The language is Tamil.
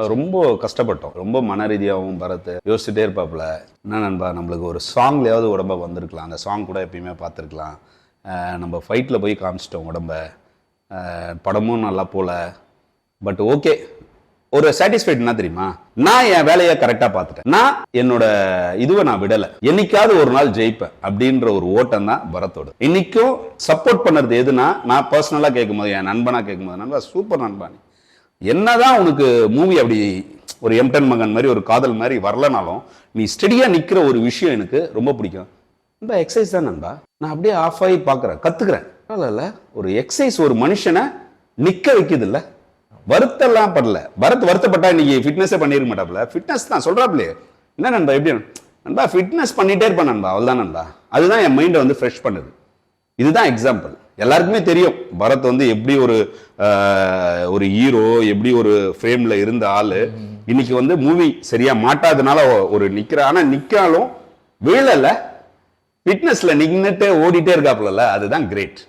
ரொம்ப கஷ்டப்பட்டோம். ரொம்ப மன ரீதியாகவும் பரத் யோசிச்சுட்டே இருப்பாப்புல. என்ன நண்பா நம்மளுக்கு ஒரு சாங்லையாவது உடம்ப வந்திருக்கலாம். அந்த சாங் கூட எப்பயுமே பார்த்துருக்கலாம். நம்ம ஃபைட்டில் போய் காமிச்சிட்டோம் உடம்ப. படமும் நல்லா போல. பட் ஓகே, ஒரு சாட்டிஸ்ஃபைட் என்ன தெரியுமா, நான் என் வேலையை கரெக்டாக பார்த்துட்டேன். நான் என்னோட இதுவை நான் விடலை. என்னைக்காவது ஒரு நாள் ஜெயிப்பேன் அப்படின்ற ஒரு ஓட்டம் தான் பரத்தோடு. இன்னைக்கும் சப்போர்ட் பண்ணுறது எதுனா, நான் பர்சனலாக கேட்கும்போது, என் நண்பனாக கேட்கும்போது, நண்பா சூப்பர் நண்பா, என்னதான் உனக்கு மூவி அப்படி ஒரு எம்டன் மகன் மாதிரி ஒரு காதல் மாதிரி வரலனாலும் நீ ஸ்டெடியா நிக்கிற ஒரு விஷயம் எனக்கு ரொம்ப பிடிக்கும். நண்பா எக்ஸசைஸ் தான் நண்பா. நான் அப்படியே ஆஃப் ஆகி பார்க்குறேன், கத்துக்கிறேன். இல்ல ஒரு எக்ஸசைஸ் ஒரு மனுஷனை நிக்க வைக்குது இல்ல, வருத்தெல்லாம் படல. வருத்தப்பட்டா இன்னைக்கு ஃபிட்னஸே பண்ணிருக்க மாட்டாப்ல. ஃபிட்னஸ் தான் சொல்றாப்லையே. என்ன நண்பா எப்படி நண்பா ஃபிட்னஸ் பண்ணிட்டே இருப்பேன் நண்பா, அவ்வளவுதான் நண்பா. அதுதான் என் மைண்டை வந்து ஃப்ரெஷ் பண்ணுது. இதுதான் எக்ஸாம்பிள். எல்லாருக்குமே தெரியும் பரத் வந்து எப்படி ஒரு ஹீரோ, எப்படி ஒரு ஃப்ரேம்ல இருந்த ஆளு. இன்னைக்கு வந்து மூவி சரியா மாட்டாதனால ஒரு நிக்கிற, ஆனா நிக்காலும் வீழல, ஃபிட்னஸ்ல நின்னுட்டு ஓடிட்டே இருக்காப்புல, அதுதான் கிரேட்.